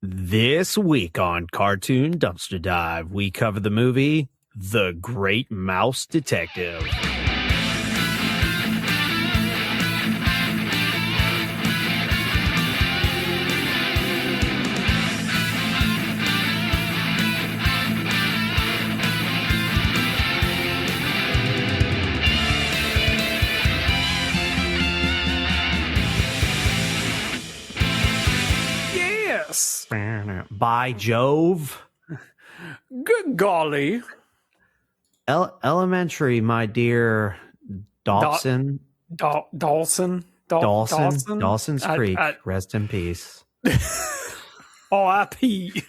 This week on Cartoon Dumpster Dive, we cover the movie The Great Mouse Detective. By Jove. Good golly. Elementary, my dear Dawson. Dawson. Dawson's Creek. Rest in peace. R.I.P.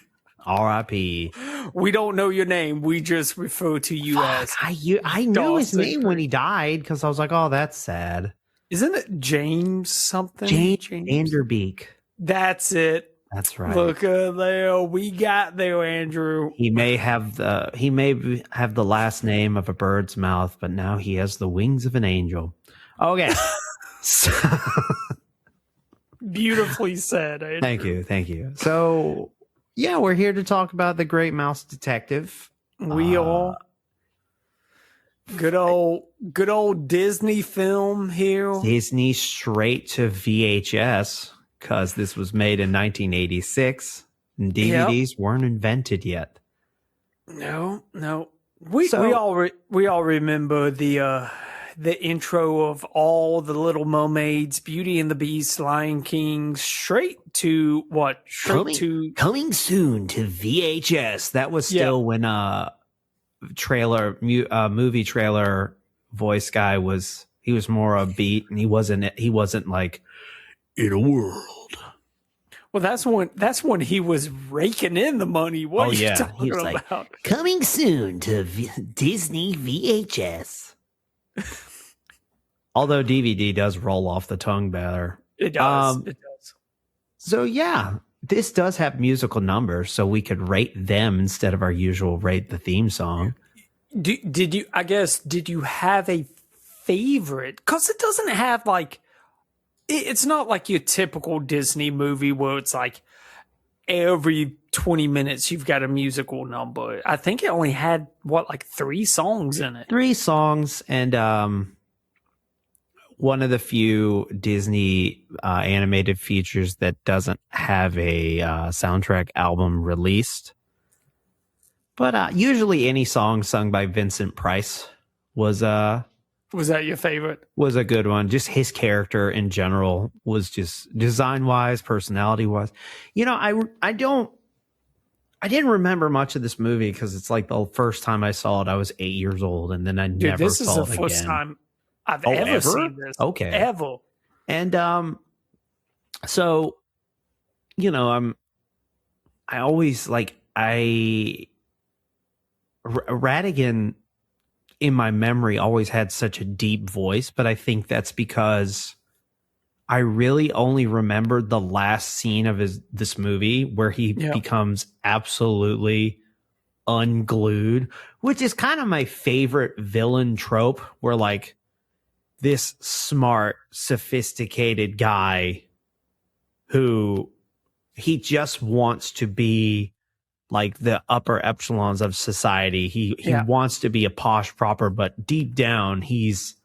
R.I.P. We don't know your name. We just refer to you as. I knew his name when he died because I was like, oh, that's sad. Isn't it James something? James Vanderbeek. That's it. That's right. Look there, we got there, Andrew. He may have the last name of a bird's mouth, but now he has the wings of an angel. Okay. Beautifully said, Andrew. Thank you. So, yeah, we're here to talk about The Great Mouse Detective. We all good old Disney film here. Disney straight to VHS. Because this was made in 1986 and DVDs weren't invented yet. No. We all remember the intro of all the Little Mermaids, Beauty and the Beast, Lion King, straight to what? Coming soon to VHS. That was still when movie trailer voice guy was more upbeat, and he wasn't like in a world. Well, that's when he was raking in the money. What are you talking he was about? Like, coming soon to Disney VHS. Although DVD does roll off the tongue better. It does. It does. So yeah, this does have musical numbers, so we could rate them instead of our usual rate the theme song. Did you have a favorite? Because it doesn't have like. It's not like your typical Disney movie where it's like every 20 minutes you've got a musical number. I think it only had, 3 songs in it? 3 songs, and one of the few Disney animated features that doesn't have a soundtrack album released. But usually any song sung by Vincent Price was that your favorite? Was a good one. Just his character in general was just design-wise, personality-wise. You know, I didn't remember much of this movie because it's like the first time I saw it, I was 8 years old, and then I never saw it again. This is the first time I've ever seen this. Okay. Ever. And so, you know, Ratigan in my memory always had such a deep voice, but I think that's because I really only remembered the last scene of this movie where he becomes absolutely unglued, which is kind of my favorite villain trope, where like this smart, sophisticated guy who he just wants to be like the upper echelons of society. He wants to be a posh proper, but deep down he's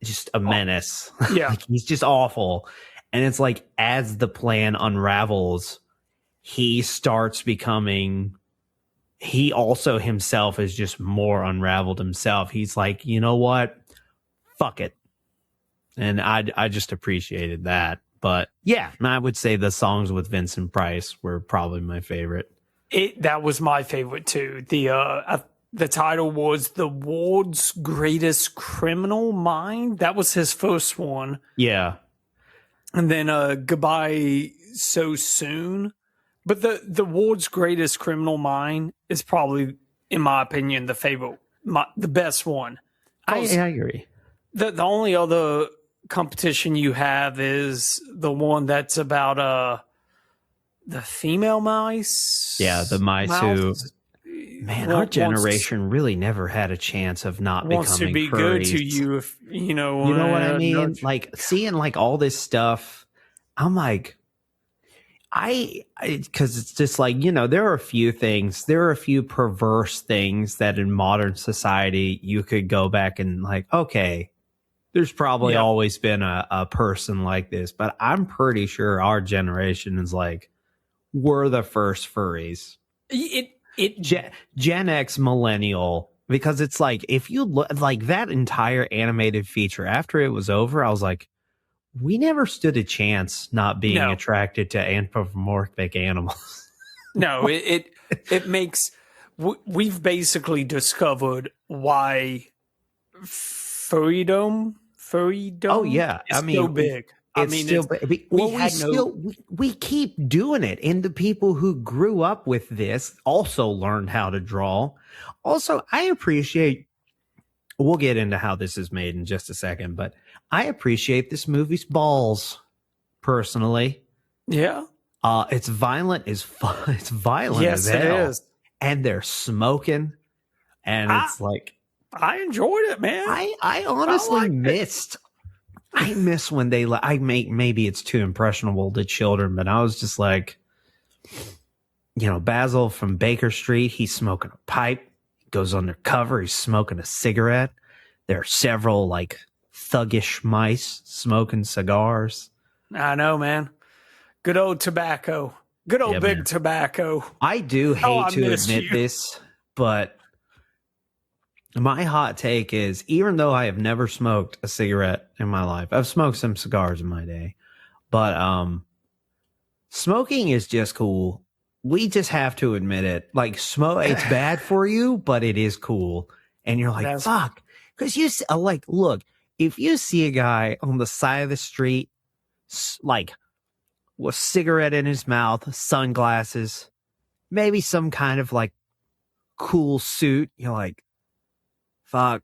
just a menace. Yeah. Like, he's just awful. And it's like, as the plan unravels, he starts becoming, he also himself is just more unraveled himself. He's like, you know what? Fuck it. And I just appreciated that. But yeah, I would say the songs with Vincent Price were probably my favorite. That was my favorite too. The title was The World's Greatest Criminal Mind. That was his first one. Yeah. And then Goodbye So Soon. But the World's Greatest Criminal Mind is probably, in my opinion, the best one. I agree. The only other competition you have is the one that's about the female mice. Yeah, the mice who, man, our generation really never had a chance of not wants becoming to be furries. good to you, if you know. You know what I mean? Like seeing like all this stuff, I'm like, because it's just like, there are a few perverse things that in modern society you could go back and like, okay, there's probably always been a person like this, but I'm pretty sure our generation is like, we're the first furries. Gen X millennial, because it's like, if you look like that entire animated feature after it was over, I was like, we never stood a chance not being attracted to anthropomorphic animals. No, it makes, we've basically discovered why furrydom oh yeah, is so big. We keep doing it, and the people who grew up with this also learned how to draw. Also, I appreciate, we'll get into how this is made in just a second, but I appreciate this movie's balls, personally. Yeah. It's violent as fun. It's violent as hell. Yes, it is. And they're smoking, and it's like, I enjoyed it, man. I honestly missed. I miss when maybe it's too impressionable to children, but I was just like, Basil from Baker Street, he's smoking a pipe, goes undercover, he's smoking a cigarette. There are several like thuggish mice smoking cigars. I know, man. Good old tobacco. Good old big tobacco. I do hate to admit this, but my hot take is, even though I have never smoked a cigarette in my life, I've smoked some cigars in my day, but smoking is just cool. We just have to admit it. Like, it's bad for you, but it is cool. And you're like, fuck. Because look, if you see a guy on the side of the street, like, with a cigarette in his mouth, sunglasses, maybe some kind of like cool suit, you're like, fuck,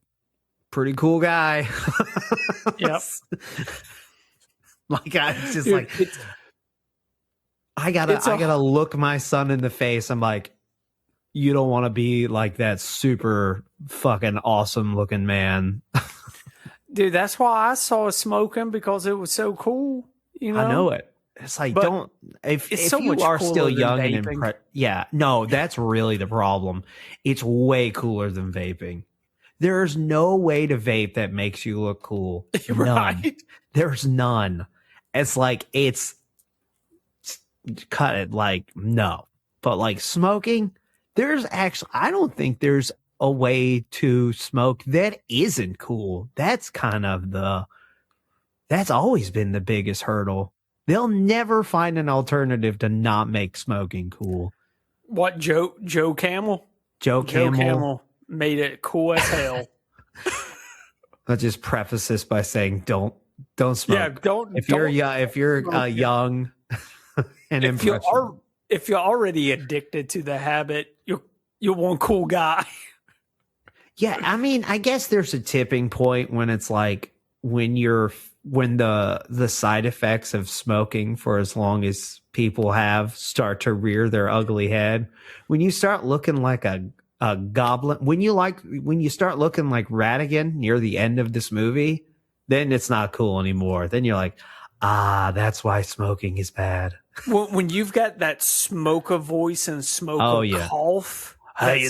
pretty cool guy. Yep. Like, I was just like, I gotta look my son in the face. I'm like, you don't want to be like that super fucking awesome looking man. Dude, that's why I saw smoking, because it was so cool. I know it. It's like, if you are still young and impressed. Yeah, no, that's really the problem. It's way cooler than vaping. There's no way to vape that makes you look cool. None. Right? There's none. It's like, cut it, like, no. But like smoking, I don't think there's a way to smoke that isn't cool. That's kind of that's always been the biggest hurdle. They'll never find an alternative to not make smoking cool. What, Joe Camel? Joe Camel made it cool as hell. I'll just preface this by saying, don't smoke. Yeah, don't. If you're young and impressionable. If you're already addicted to the habit, you're one cool guy. Yeah, I mean, I guess there's a tipping point when it's like, when the side effects of smoking for as long as people have start to rear their ugly head. When you start looking like a goblin, when you start looking like Ratigan near the end of this movie, then it's not cool anymore. Then you're like, that's why smoking is bad. When you've got that smoker voice and smoker cough, how you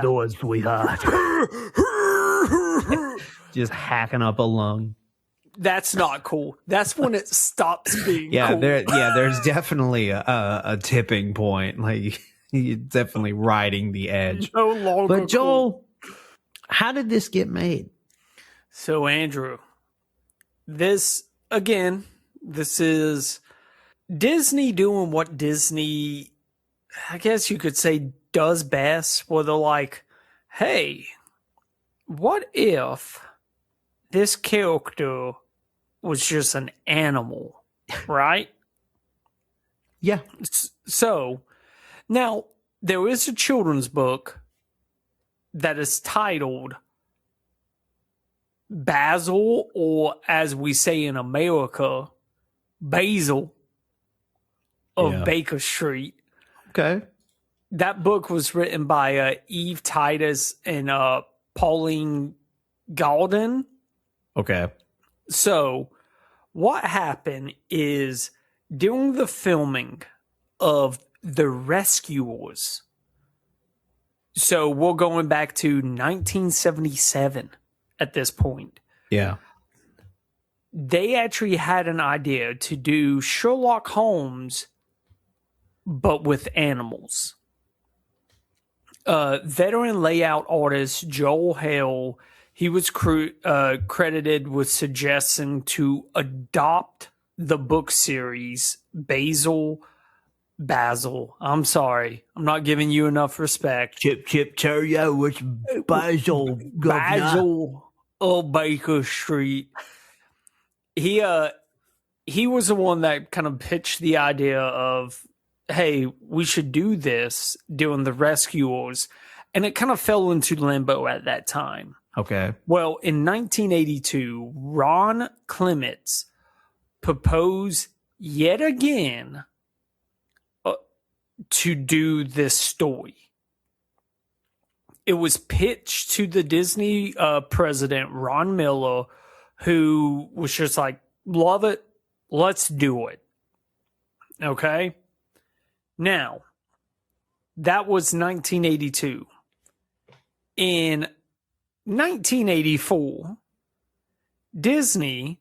doing, sweetheart? Just hacking up a lung. That's not cool. That's when it stops being cool. There's definitely a tipping point. Like, you're definitely riding the edge. No longer. But Joel, how did this get made? So, Andrew, this is Disney doing what Disney, I guess you could say, does best, where they're like, hey, what if this character was just an animal, right? Yeah. So, now, there is a children's book that is titled Basil, or as we say in America, Basil of Baker Street. Okay. That book was written by Eve Titus and Pauline Gaulden. Okay. So what happened is during the filming of The Rescuers, so we're going back to 1977 at this point, Yeah. they actually had an idea to do Sherlock Holmes, but with animals. Veteran layout artist Joel Hale, he was credited with suggesting to adopt the book series Basil. I'm sorry, I'm not giving you enough respect. Chip Cheerio, which Basil, Basil of Baker Street. He was the one that kind of pitched the idea of, hey, we should do this during The Rescuers, and it kind of fell into limbo at that time. Okay. Well, in 1982, Ron Clements proposed yet again to do this story. It was pitched to the Disney president, Ron Miller, who was just like, love it, let's do it. Okay? Now, that was 1982. In 1984, Disney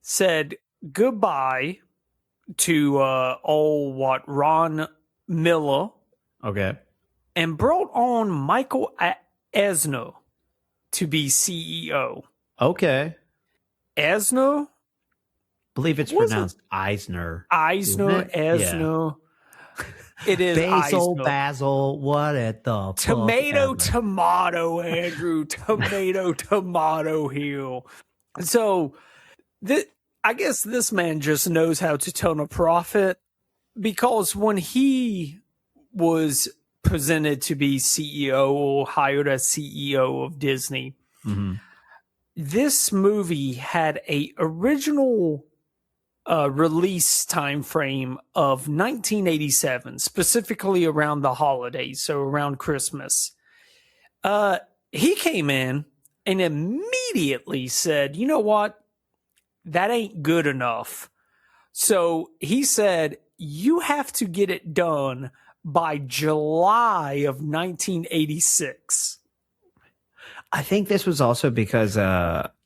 said goodbye to Ron Miller. Okay. And brought on Michael Eisner to be CEO. Okay. Eisner? Believe it's pronounced Eisner. Eisner, Eisner. Yeah. It is Basil, what at the Tomato, Andrew. Tomato Hill. So, I guess this man just knows how to turn a profit, because when he was presented to be CEO or hired as CEO of Disney, this movie had a original release time frame of 1987, specifically around the holidays, so around Christmas. He came in and immediately said, you know what? That ain't good enough. So he said, you have to get it done by July of 1986. I think this was also because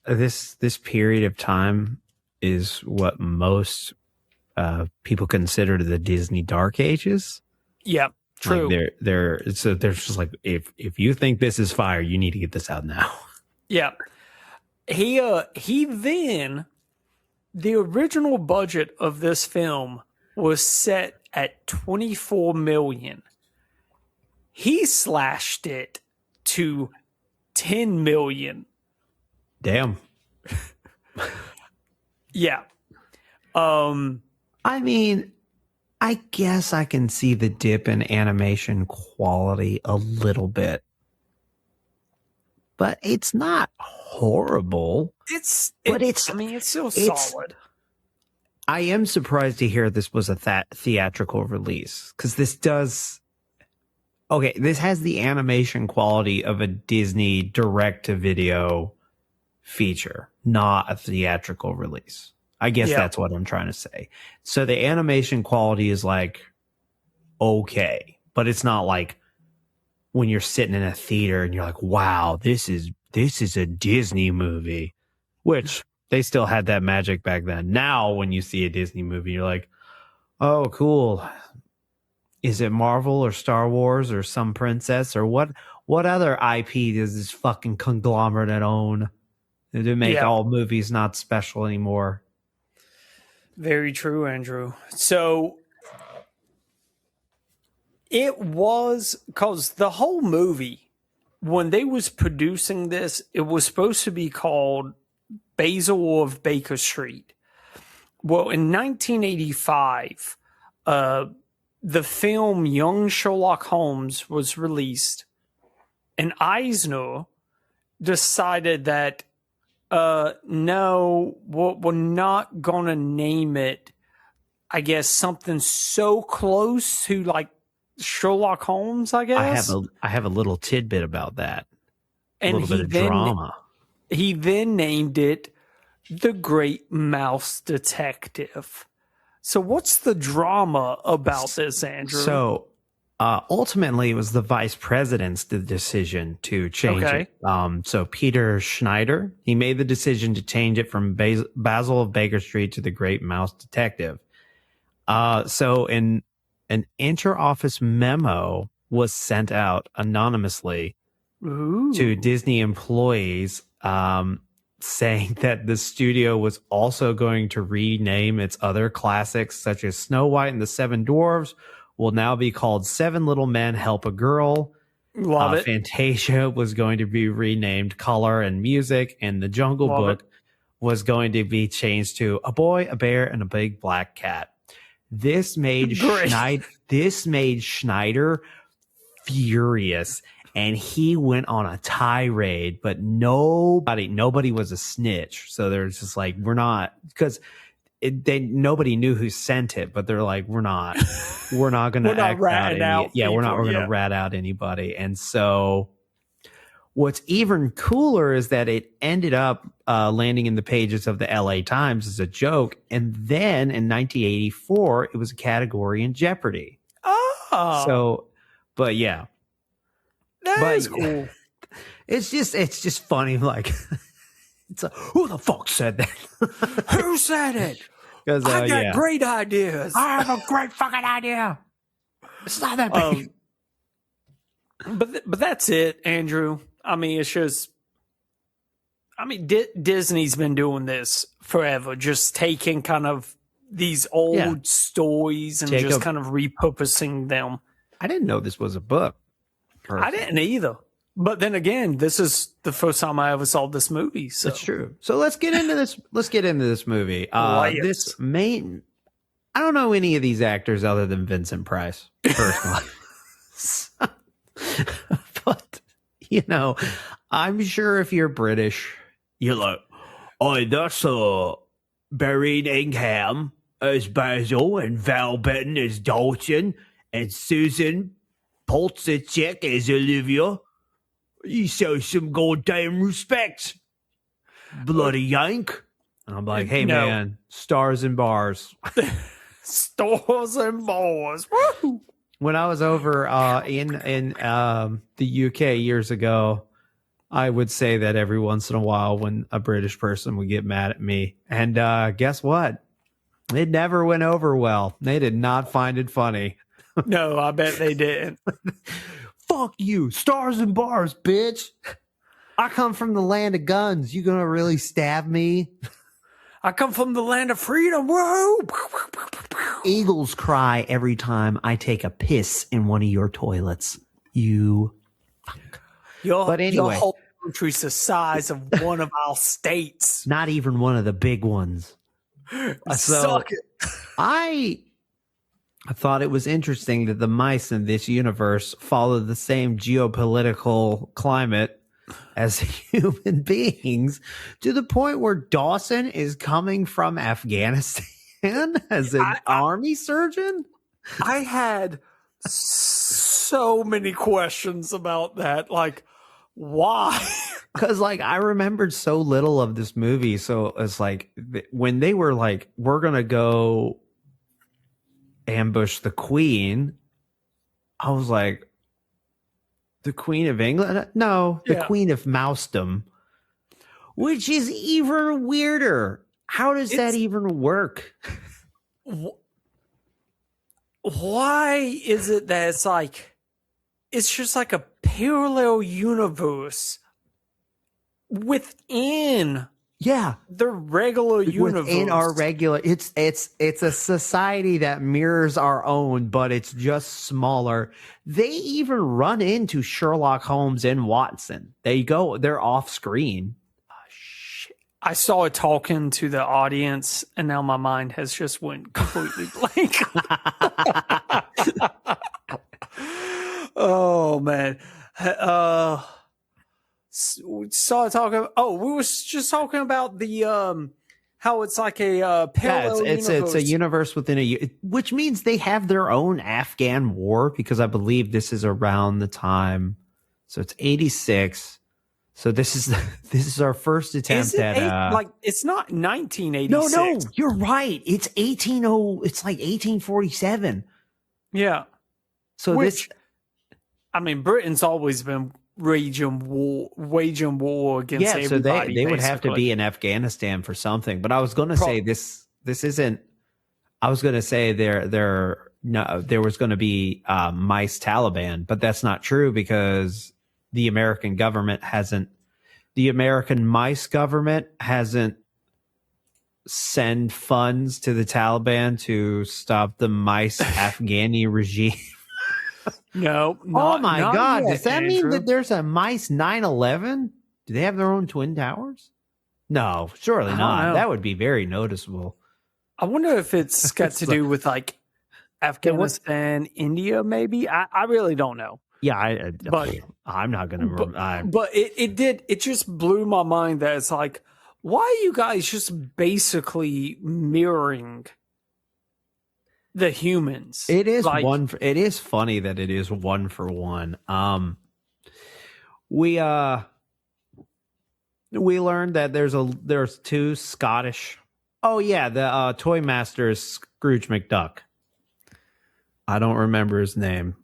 this period of time is what most people consider the Disney Dark Ages. Yeah, true. Like they're just like, if you think this is fire, you need to get this out now. Yeah. He then, the original budget of this film was set at $24 million. He slashed it to $10 million. Damn. Yeah. I mean, I guess I can see the dip in animation quality a little bit, but it's not horrible. It's still solid. I am surprised to hear this was a theatrical release, because this has the animation quality of a Disney direct-to-video feature, not a theatrical release. I guess that's what I'm trying to say. So the animation quality is like okay, but it's not like when you're sitting in a theater and you're like, wow, this is a Disney movie, which they still had that magic back then. Now, when you see a Disney movie, you're like, oh, cool. Is it Marvel or Star Wars or some princess or what other IP does this fucking conglomerate own to make all movies not special anymore? Very true, Andrew. So it was, because the whole movie, when they was producing this, it was supposed to be called Basil of Baker Street. Well, in 1985, the film Young Sherlock Holmes was released, and Eisner decided that no, we're not gonna name it, I guess, something so close to like Sherlock Holmes, I guess. I have a little tidbit about that. And a little bit of drama. He then named it The Great Mouse Detective. So what's the drama about this, Andrew? So ultimately, it was the vice president's decision to change it. So Peter Schneider, he made the decision to change it from Basil of Baker Street to The Great Mouse Detective. So in an inter-office memo was sent out anonymously to Disney employees, saying that the studio was also going to rename its other classics, such as Snow White and the Seven Dwarfs, will now be called Seven Little Men Help a Girl. Love it. Fantasia was going to be renamed Color and Music, and The Jungle Book was going to be changed to A Boy, a Bear, and a Big Black Cat. This made Schneider furious, and he went on a tirade, but nobody was a snitch. So they're just like, we're not, because nobody knew who sent it, but they're like, we're not going to act out. We're going to rat out anybody. And so what's even cooler is that it ended up landing in the pages of the LA Times as a joke. And then in 1984, it was a category in Jeopardy. Oh. So, but yeah. That's cool. It's just funny. Like, it's like, who the fuck said that? Who said it? I got great ideas. I have a great fucking idea. It's not that big. But that's it, Andrew. I mean, it's just, Disney's been doing this forever, just taking kind of these old stories and just kind of repurposing them. I didn't know this was a book. I didn't either. But then again, this is the first time I ever saw this movie. So. That's true. So let's get into this. Let's get into this movie. I don't know any of these actors other than Vincent Price, personally. But, I'm sure if you're British, you're like, oh, that's Barry Ingham as Basil, and Val Benton as Dalton, and Susan Polczyk as Olivia. You show some goddamn respect, bloody Yank. And I'm like, hey, man, stars and bars. Stars and bars. Woo! When I was over in the UK years ago, I would say that every once in a while when a British person would get mad at me. And guess what? It never went over well. They did not find it funny. No, I bet they didn't. Fuck you, stars and bars, bitch. I come from the land of guns. You gonna really stab me? I come from the land of freedom. Whoa! Eagles cry every time I take a piss in one of your toilets. You fuck. But anyway, your whole country's the size of one of our states. Not even one of the big ones. Suck it. I thought it was interesting that the mice in this universe follow the same geopolitical climate as human beings, to the point where Dawson is coming from Afghanistan as an army surgeon. I had so many questions about that. Like, why? Because, I remembered so little of this movie. So it's like, when they were like, we're going to go ambush the Queen, I was like, the Queen of England? No, the Queen of Mousedom, which is even weirder. How does that even work? Why is it that it's just like a parallel universe within the regular universe? Within our regular, it's a society that mirrors our own, but it's just smaller. They even run into Sherlock Holmes and Watson. They're off screen. Oh, shit. I saw it talking to the audience, and now my mind has just went completely blank. Oh man. Saw talking. We were just talking about the how it's like a parallel universe. It's a universe within which means they have their own Afghan war, because I believe this is around the time. So it's 86. So this is our first attempt at like it's not 1986. No, you're right. It's it's like 1847. Yeah. So I mean, Britain's always been waging war against everybody. So they would have to be in Afghanistan for something. But I was going to say this isn't. I was going to say there was going to be mice Taliban, but that's not true because the American mice government hasn't send funds to the Taliban to stop the mice Afghani regime. No. Oh my God. Yet, does that mean that there's a mice 9/11? Do they have their own twin towers? No, surely not. That would be very noticeable. I wonder if it's got to do with like Afghanistan, India, maybe. I really don't know. Yeah, but I'm not going to remember. But it just blew my mind that it's like, why are you guys just basically mirroring the humans? It is it is funny that it is 1-for-1. We learned that there's two Scottish. Oh yeah, the toy master is Scrooge McDuck. I don't remember his name.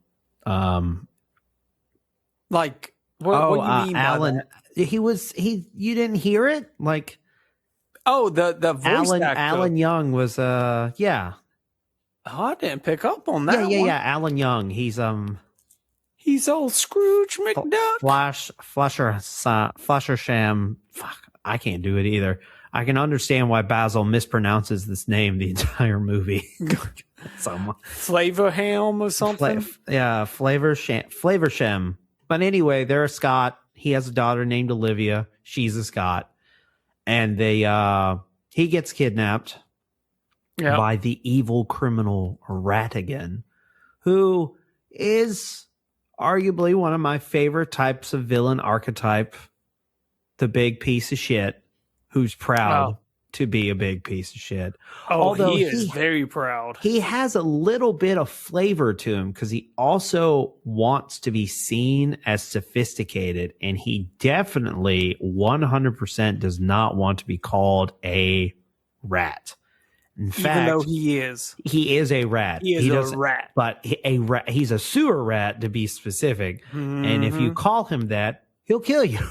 Like what do you mean Alan? By that? You didn't hear it? Like the voice actor. Alan Young was yeah. Oh, I didn't pick up on that. Yeah. Alan Young. He's old Scrooge McDuck. Flushersham. Fuck, I can't do it either. I can understand why Basil mispronounces this name the entire movie. Flavorham or something. Flavorsham. But anyway, they're a Scot. He has a daughter named Olivia. She's a Scot, and he gets kidnapped by the evil criminal Ratigan, who is arguably one of my favorite types of villain archetype. The big piece of shit who's proud to be a big piece of shit. Although he is very proud. He has a little bit of flavor to him because he also wants to be seen as sophisticated, and he definitely 100% does not want to be called a rat. In fact, even though he is a rat. He is a rat. But he's a sewer rat, to be specific. Mm-hmm. And if you call him that, he'll kill you.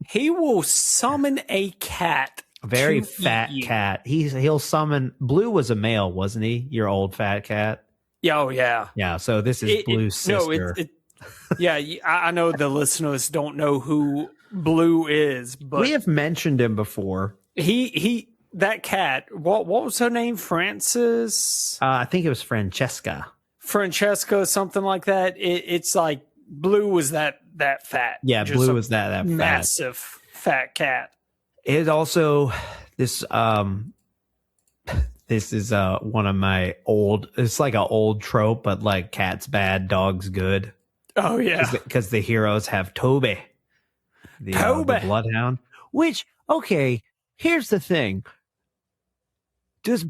He will summon a cat. A very fat cat. He'll summon. Blue was a male, wasn't he? Your old fat cat. Oh yeah. Yeah. So this is Blue's sister. Yeah, I know the listeners don't know who Blue is, but we have mentioned him before. That cat. What was her name? Frances. I think it was Francesca, something like that. It's like Blue was that fat. Yeah, Blue was that fat. Massive fat cat. It also this is one of my old. It's like an old trope, but like cat's bad, dog's good. Oh yeah, because the heroes have Toby, the bloodhound. Which here's the thing: does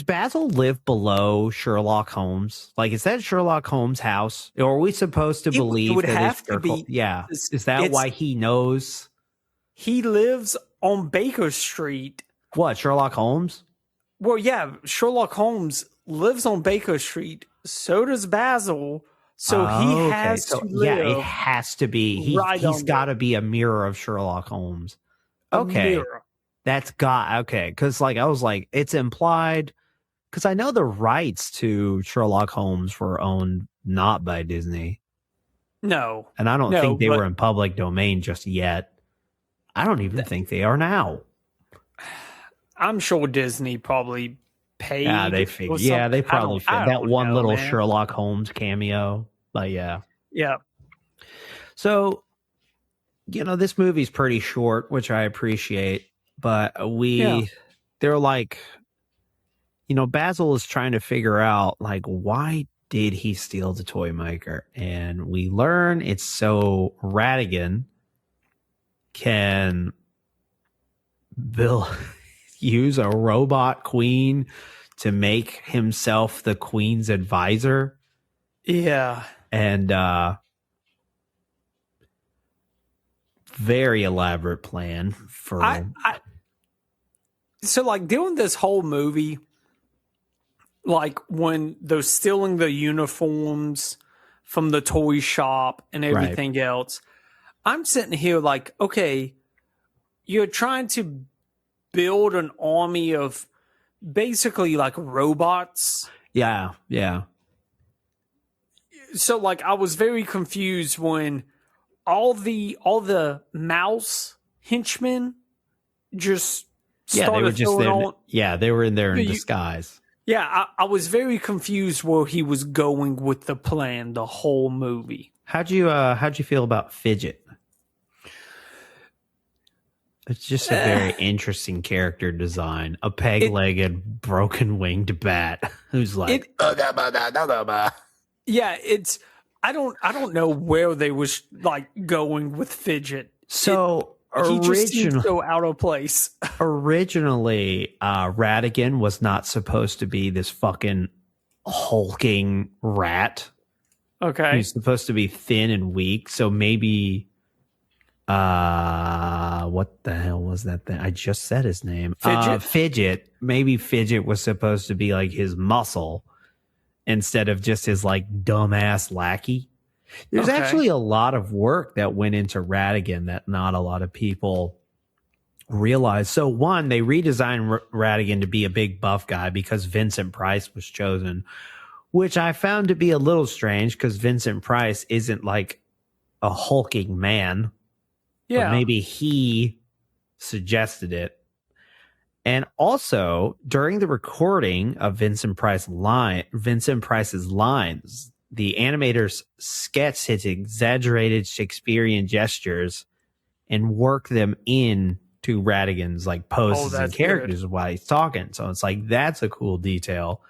Basil live below Sherlock Holmes? Like, is that Sherlock Holmes' house? Or are we supposed to believe it would that have to be? Yeah, is that why he knows? He lives on Baker Street. What, Sherlock Holmes? Well, yeah, Sherlock Holmes lives on Baker Street. So does Basil. So he has to live. Yeah, it has to be. He's got to be a mirror of Sherlock Holmes. Okay. That's because I was like, it's implied. Because I know the rights to Sherlock Holmes were owned not by Disney. No. And I don't think they were in public domain just yet. I don't even think they are now. I'm sure Disney probably paid. Yeah, they figured. Yeah, they probably figured that one little Sherlock Holmes cameo. But yeah. Yeah. So, this movie's pretty short, which I appreciate. But they're like, Basil is trying to figure out, like, why did he steal the toy maker? And we learn it's so Ratigan can use a robot queen to make himself the queen's advisor. Yeah. And very elaborate plan for. So like doing this whole movie, like when they're stealing the uniforms from the toy shop and everything else, I'm sitting here like, okay, you're trying to build an army of basically like robots. Yeah. So like I was very confused when all the mouse henchmen just started they were just throwing there. on. Yeah, they were in there in disguise. Yeah, I was very confused where he was going with the plan the whole movie. How'd you feel about Fidget? It's just a very interesting character design. A peg-legged, broken-winged bat who's like, yeah, it's I don't know where they was like going with Fidget. So he just seems so out of place. Originally, Ratigan was not supposed to be this fucking hulking rat. Okay, He's supposed to be thin and weak. So maybe, what the hell was that thing? I just said his name. Fidget. Maybe Fidget was supposed to be like his muscle instead of just his like dumbass lackey. There's actually a lot of work that went into Ratigan that not a lot of people realize. So one, they redesigned Ratigan to be a big buff guy because Vincent Price was chosen, which I found to be a little strange because Vincent Price isn't like a hulking man. Yeah. But maybe he suggested it. And also during the recording of Vincent Price's lines, the animators sketched his exaggerated Shakespearean gestures and work them in to Ratigan's like poses and characters while he's talking. So it's like, that's a cool detail.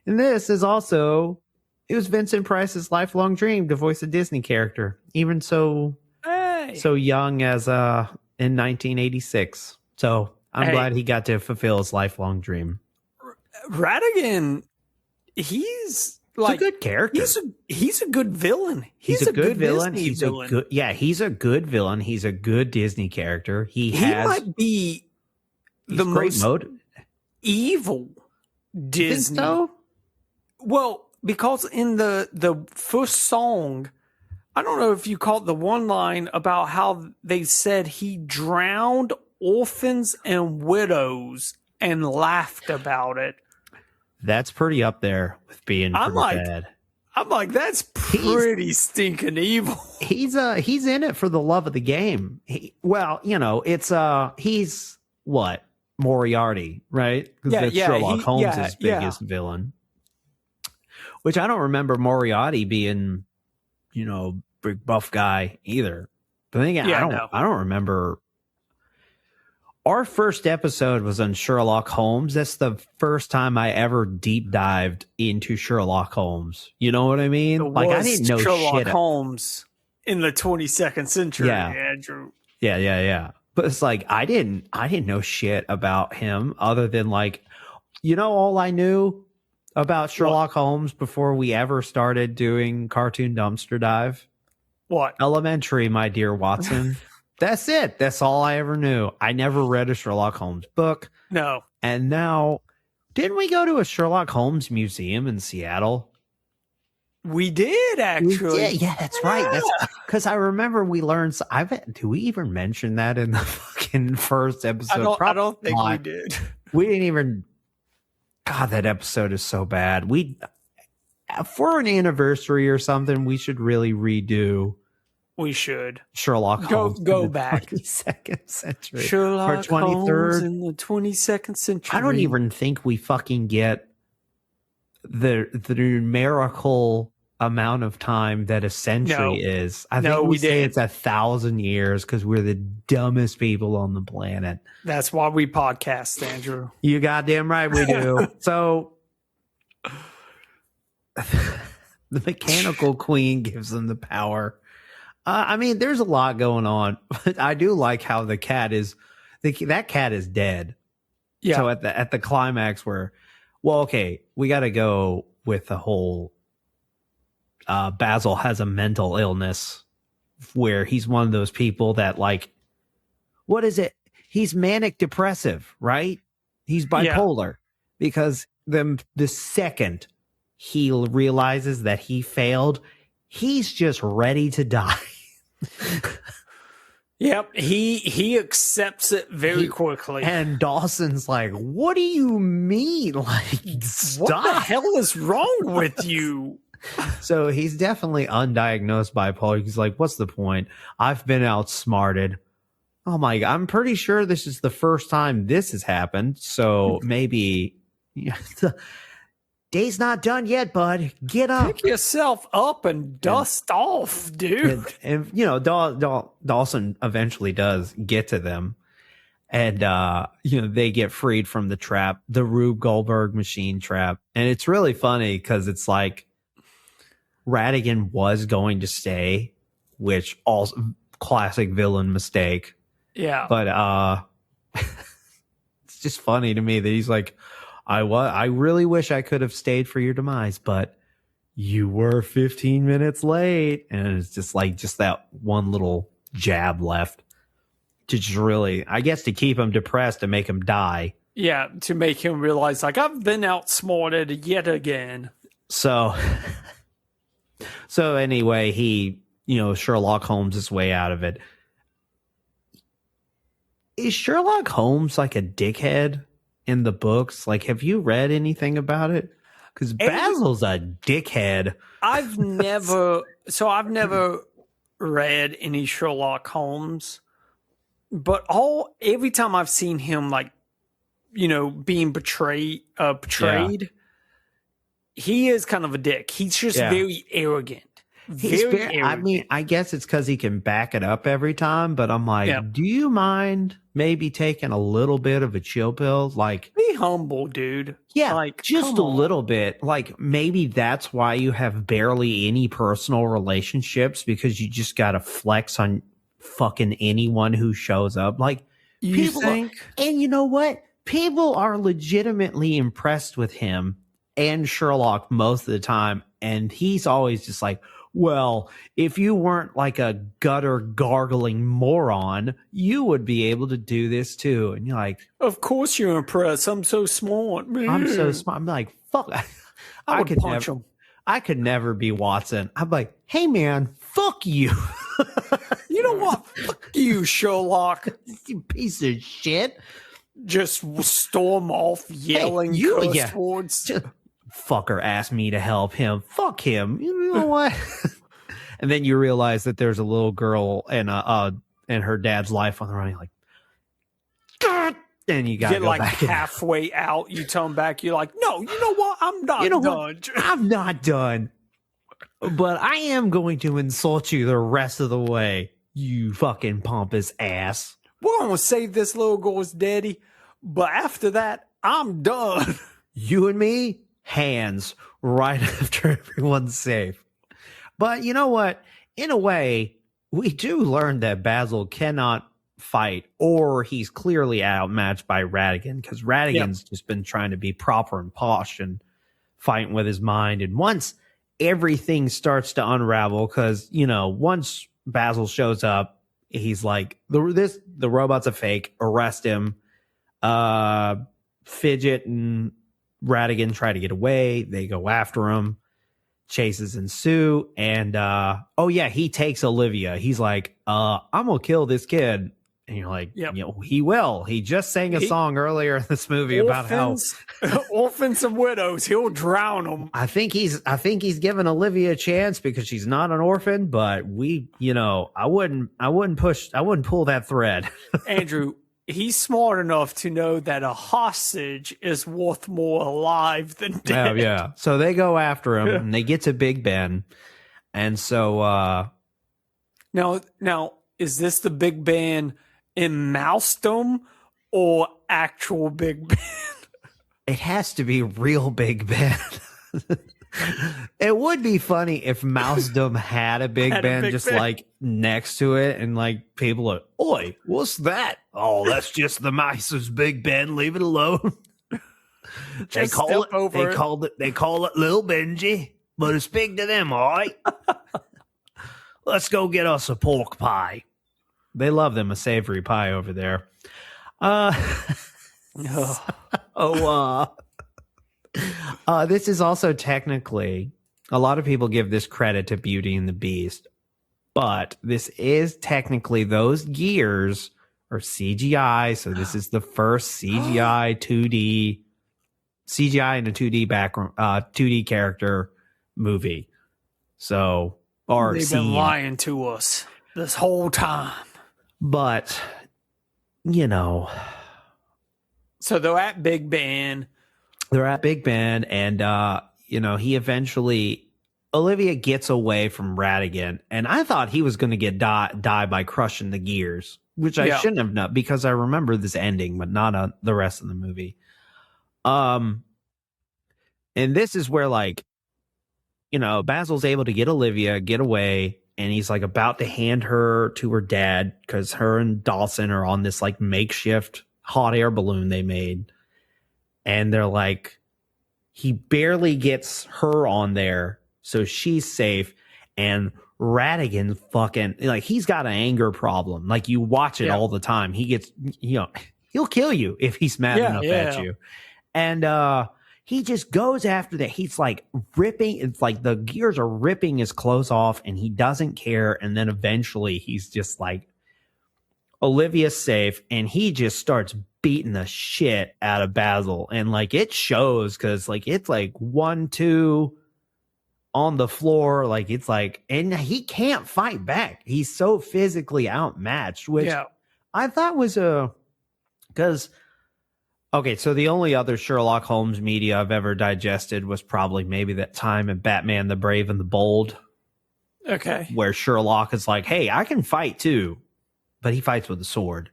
And this is also, it was Vincent Price's lifelong dream to voice a Disney character, even so young as in 1986. So I'm glad he got to fulfill his lifelong dream. Ratigan, he's like a good character. He's a good villain. He's a good villain. He's a good villain. He's a good Disney character. He might be the most evil Disney. So? Well, because in the first song, I don't know if you caught the one line about how they said he drowned orphans and widows and laughed about it. That's pretty up there with being bad. I'm like, that's pretty stinking evil. He's in it for the love of the game. He's what? Moriarty, right? Because that's Sherlock Holmes' biggest villain. Which I don't remember Moriarty being, big buff guy either. But then again, I don't remember. Our first episode was on Sherlock Holmes. That's the first time I ever deep dived into Sherlock Holmes. You know what I mean? Like I didn't know Sherlock Holmes in the 22nd century, Andrew. Yeah. But it's like I didn't know shit about him other than like, all I knew about Sherlock Holmes before we ever started doing Cartoon Dumpster Dive. What? Elementary, my dear Watson. That's it. That's all I ever knew. I never read a Sherlock Holmes book. No. And now, didn't we go to a Sherlock Holmes museum in Seattle? We did, actually. Yeah, that's right. That's because I remember we learned. Do we even mention that in the fucking first episode? I don't think we did. We didn't even. God, that episode is so bad. For an anniversary or something, we should really redo. We should. Sherlock Holmes. Go back. 22nd century. Sherlock Holmes in the 22nd century. I don't even think we fucking get the numerical amount of time that a century is. I think we say it's 1,000 years because we're the dumbest people on the planet. That's why we podcast, Andrew. You goddamn right we do. So the mechanical queen gives them the power. There's a lot going on, but I do like how the cat is. That cat is dead. Yeah. So at the climax where, we got to go with the whole. Basil has a mental illness where he's one of those people that like, what is it? He's manic depressive, right? He's bipolar because the second he realizes that he failed, he's just ready to die. Yep, he accepts it very quickly. And Dawson's like, what do you mean? Like, stop. What the hell is wrong with you? So he's definitely undiagnosed bipolar. He's like, what's the point? I've been outsmarted. Oh my God, I'm pretty sure this is the first time this has happened. So maybe day's not done yet, bud. Get up. Pick yourself up and dust off, dude. And you know, Dawson eventually does get to them. And, you know, they get freed from the trap, the Rube Goldberg machine trap. And it's really funny because it's like Ratigan was going to stay, which also classic villain mistake. Yeah. But it's just funny to me that he's like, I really wish I could have stayed for your demise, but you were 15 minutes late. And it's just like just that one little jab left to just really, I guess, to keep him depressed and make him die. Yeah, to make him realize, like, I've been outsmarted yet again. So anyway, he, you know, Sherlock Holmes his way out of it. Is Sherlock Holmes like a dickhead in the books? Like, have you read anything about it? Because Basil's a dickhead. I've never read any Sherlock Holmes, but every time I've seen him, like, you know, being betrayed, he is kind of a dick. He's just very arrogant. Very arrogant. I mean, I guess it's because he can back it up every time, but I'm like, do you mind maybe taking a little bit of a chill pill? Like, be humble, dude. Yeah, like, just a little bit. Like, maybe that's why you have barely any personal relationships, because you just got to flex on fucking anyone who shows up. Like, people think? And you know what? People are legitimately impressed with him and Sherlock most of the time. And he's always just like, well, if you weren't like a gutter gargling moron, you would be able to do this too. And you're like, of course you're impressed. I'm so smart. I'm so smart. I'm like, fuck. I could punch him. I could never be Watson. I'm like, hey man, fuck you. You know what? Fuck you, Sherlock. You piece of shit. Just storm off yelling curse words. Just, fucker asked me to help him. Fuck him. You know what? And then you realize that there's a little girl and her dad's life on the run. You're like, and you gotta get go like back halfway out. You turn back. You're like, no, you know what? I'm not done. I'm not done. But I am going to insult you the rest of the way, you fucking pompous ass. We're gonna save this little girl's daddy, but after that, I'm done. You and me, hands right after everyone's safe. But you know what? In a way, we do learn that Basil cannot fight, or he's clearly outmatched by Ratigan, because Ratigan's just been trying to be proper and posh and fighting with his mind. And once everything starts to unravel, because, you know, once Basil shows up, he's like, the robot's a fake, arrest him. Fidget and Ratigan try to get away. They go after him. Chases ensue. And, he takes Olivia. He's like, I'm going to kill this kid. And you're like, you know, he will. He just sang a song earlier in this movie about how orphans and widows, he'll drown them. I think he's given Olivia a chance because she's not an orphan, but I wouldn't pull that thread. Andrew, he's smart enough to know that a hostage is worth more alive than dead. Yeah. So they go after him and they get to Big Ben. And so now is this the Big Ben in Mousedom or actual Big Ben? It has to be real Big Ben. It would be funny if Mousedom had a Big Ben like next to it, and like people are, oi, what's that? Oh, that's just the mice's Big Ben. Leave it alone. They call it Little Benji, but it's big to them, all right. let's go get us a pork pie. They love them a savory pie over there. This is also technically, a lot of people give this credit to Beauty and the Beast, but this is technically, those gears are CGI. So this is the first CGI 2D CGI in a 2D background, 2D character movie. So, or they've been lying to us this whole time. But, you know, so they're at Big Ben. They're at Big Ben, and you know, he eventually, Olivia gets away from Ratigan, and I thought he was going to get die by crushing the gears, which I shouldn't have done because I remember this ending, but not the rest of the movie. And this is where, like, you know, Basil's able to get Olivia, get away, and he's like about to hand her to her dad because her and Dawson are on this like makeshift hot air balloon they made. And they're like, he barely gets her on there, so she's safe. And Ratigan fucking, like, he's got an anger problem. Like, you watch it all the time. He gets, you know, he'll kill you if he's mad enough at you. And he just goes after that. He's like ripping, it's like the gears are ripping his clothes off, and he doesn't care. And then eventually he's just like, Olivia's safe, and he just starts beating the shit out of Basil. And like, it shows, because like it's like 1-2 on the floor, like it's like, and he can't fight back. He's so physically outmatched, which I thought was because okay, so the only other Sherlock Holmes media I've ever digested was probably maybe that time in Batman the Brave and the Bold, where Sherlock is like, hey, I can fight too, but he fights with a sword.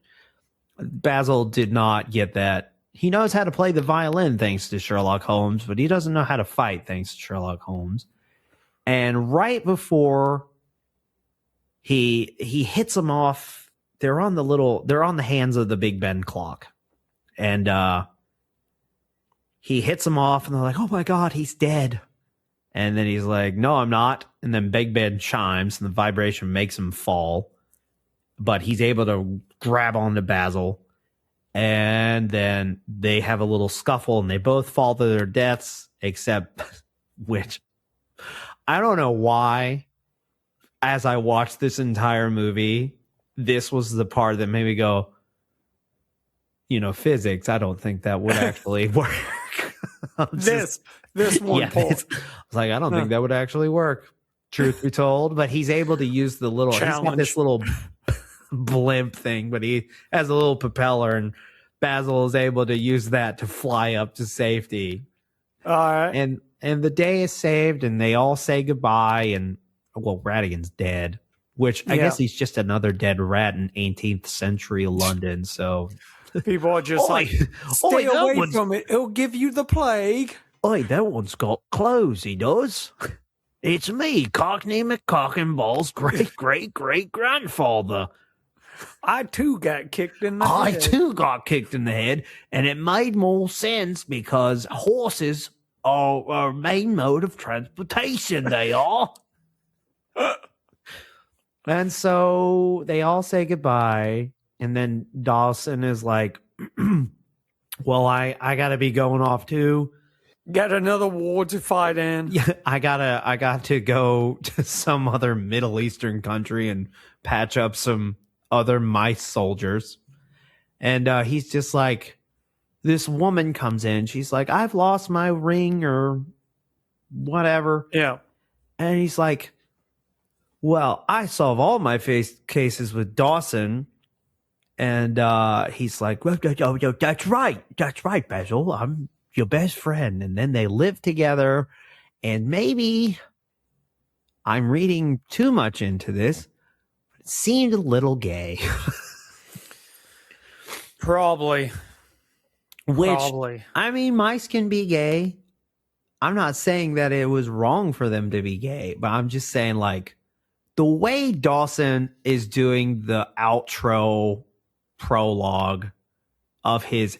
Basil did not get that. He knows how to play the violin thanks to Sherlock Holmes, but he doesn't know how to fight thanks to Sherlock Holmes. And right before he hits him off, they're on the hands of the Big Ben clock. And he hits him off, and they're like, oh my God, he's dead. And then he's like, no, I'm not. And then Big Ben chimes, and the vibration makes him fall. But he's able to grab onto Basil, and then they have a little scuffle, and they both fall to their deaths, except which I don't know why, as I watched this entire movie, this was the part that made me go, you know, physics, I don't think that would actually work. This one part. I was like, I don't think that would actually work, truth be told. But he's able to use the little, he's got this little blimp thing, but he has a little propeller, and Basil is able to use that to fly up to safety. All right. And the day is saved, and they all say goodbye, and well, Ratigan's dead, which I guess he's just another dead rat in 18th century London. So people are just like, stay away from it. It'll give you the plague. Oi, that one's got clothes, he does. It's me, Cockney McCock-and-Ball's great-great-great-grandfather. I too got kicked in the head. I too got kicked in the head, and it made more sense because horses are our main mode of transportation, they are. And so they all say goodbye, and then Dawson is like, well, I gotta be going off too. Got another war to fight in. Yeah, I got to go to some other Middle Eastern country and patch up some other mice soldiers. And he's just like, this woman comes in. She's like, I've lost my ring or whatever. Yeah. And he's like, well, I solve all my cases with Dawson. And he's like, well, that's right. That's right, Basil. I'm your best friend. And then they live together. And maybe I'm reading too much into this. It seemed a little gay. Probably. I mean, mice can be gay. I'm not saying that it was wrong for them to be gay, but I'm just saying, like, the way Dawson is doing the outro prologue of he's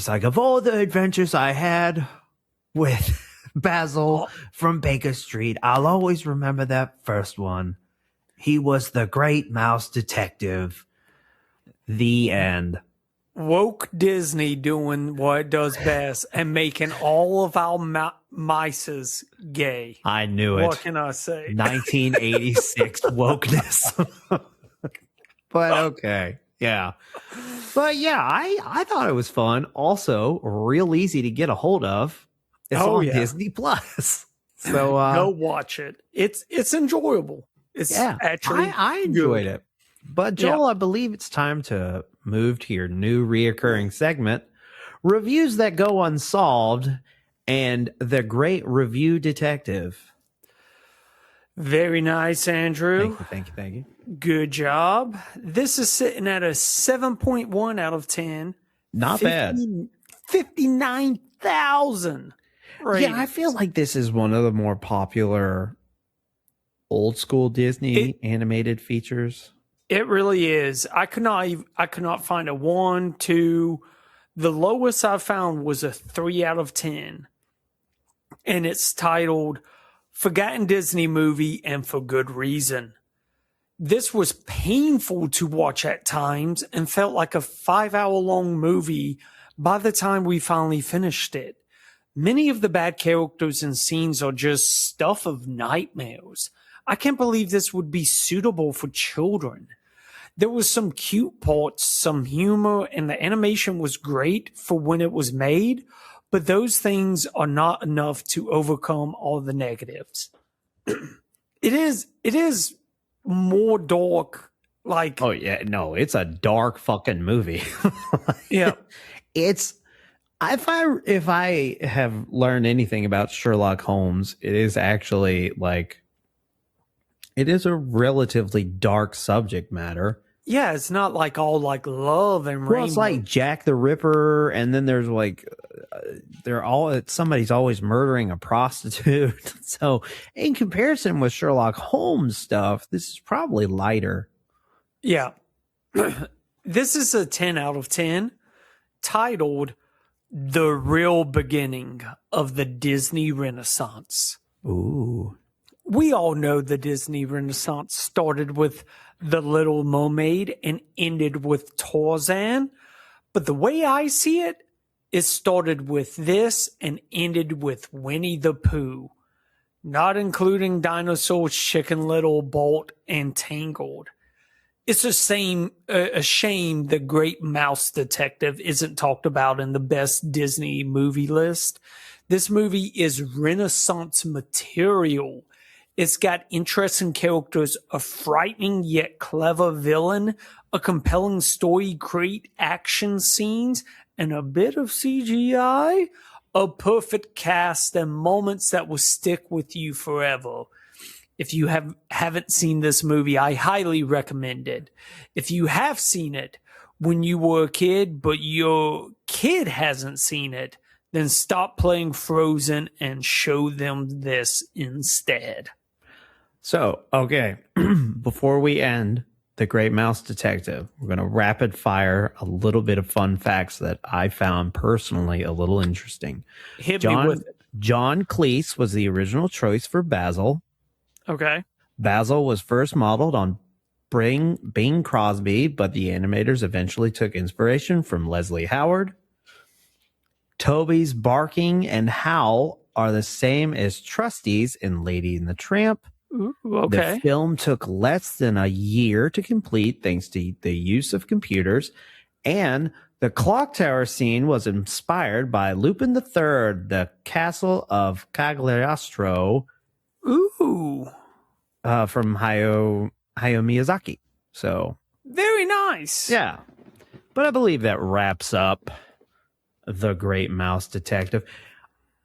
like, of all the adventures I had with Basil from Baker Street, I'll always remember that first one. He was the great mouse detective. The end. Woke Disney doing what it does best and making all of our mices gay. I knew it. What can I say? 1986 wokeness. But okay. Yeah. But yeah, I thought it was fun. Also, real easy to get a hold of. It's on Disney Plus. So go watch it. It's enjoyable. It's actually I enjoyed it. But Joel, I believe it's time to move to your new reoccurring segment, Reviews That Go Unsolved, and The Great Review Detective. Very nice, Andrew. Thank you. Good job. This is sitting at a 7.1 out of 10. Not bad. 59,000. Yeah, I feel like this is one of the more popular old school Disney animated features. It really is. I could not find a 1, 2. The lowest I found was a 3 out of 10. And it's titled Forgotten Disney Movie, and for good reason. This was painful to watch at times and felt like a 5-hour-long movie by the time we finally finished it. Many of the bad characters and scenes are just stuff of nightmares. I can't believe this would be suitable for children. There was some cute parts, some humor, and the animation was great for when it was made, but those things are not enough to overcome all the negatives. It is more dark, like... Oh, yeah, no, it's a dark fucking movie. Yeah. It's... If I have learned anything about Sherlock Holmes, it is actually like... It is a relatively dark subject matter. Yeah, it's not like all like love and rainbow. Well, it's like Jack the Ripper, and then there's like somebody's always murdering a prostitute. So in comparison with Sherlock Holmes stuff, this is probably lighter. Yeah. This is a 10 out of 10, titled The Real Beginning of the Disney Renaissance. Ooh. We all know the Disney Renaissance started with The Little Mermaid and ended with Tarzan. But the way I see it, it started with this and ended with Winnie the Pooh, not including dinosaurs, Chicken Little, Bolt, and Tangled. It's a shame the Great Mouse Detective isn't talked about in the best Disney movie list. This movie is Renaissance material. It's got interesting characters, a frightening yet clever villain, a compelling story, great action scenes, and a bit of CGI. A perfect cast and moments that will stick with you forever. If you haven't seen this movie, I highly recommend it. If you have seen it when you were a kid, but your kid hasn't seen it, then stop playing Frozen and show them this instead. So, okay, before we end The Great Mouse Detective, we're going to rapid fire a little bit of fun facts that I found personally a little interesting. Hit me with it. John Cleese was the original choice for Basil. Okay. Basil was first modeled on Bing Crosby, but the animators eventually took inspiration from Leslie Howard. Toby's barking and howl are the same as Trusty's in Lady and the Tramp. Ooh, okay. The film took less than a year to complete thanks to the use of computers, and the clock tower scene was inspired by Lupin III, the Castle of Cagliostro. Ooh. From Hayao Miyazaki. So very nice. Yeah. But I believe that wraps up The Great Mouse Detective.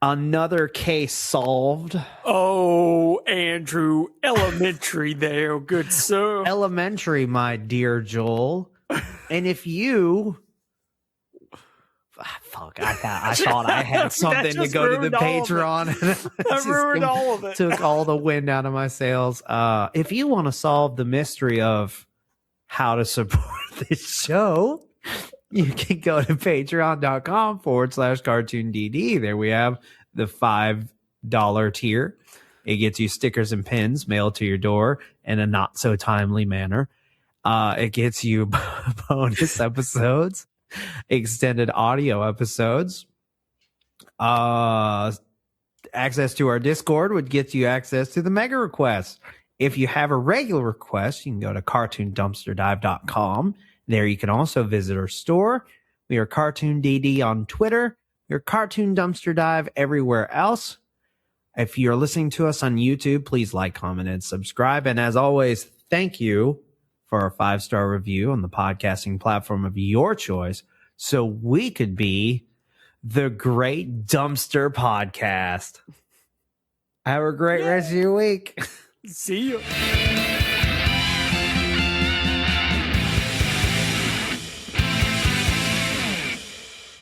Another case solved. Oh, Andrew, elementary there, good sir. Elementary, my dear Joel. And if you... Fuck, I thought I had something to go to the Patreon. I ruined all of it. Took all the wind out of my sails. If you want to solve the mystery of how to support this show, you can go to patreon.com/cartoondd. There we have the $5 tier. It gets you stickers and pins mailed to your door in a not so timely manner. It gets you bonus episodes, extended audio episodes. Access to our Discord would get you access to the mega requests. If you have a regular request, you can go to cartoondumpsterdive.com. There you can also visit our store. We are Cartoon DD on Twitter. We're Cartoon Dumpster Dive everywhere else. If you're listening to us on YouTube, please like, comment, and subscribe. And as always, thank you for a 5-star review on the podcasting platform of your choice so we could be the Great Dumpster Podcast. Have a great rest of your week. See you.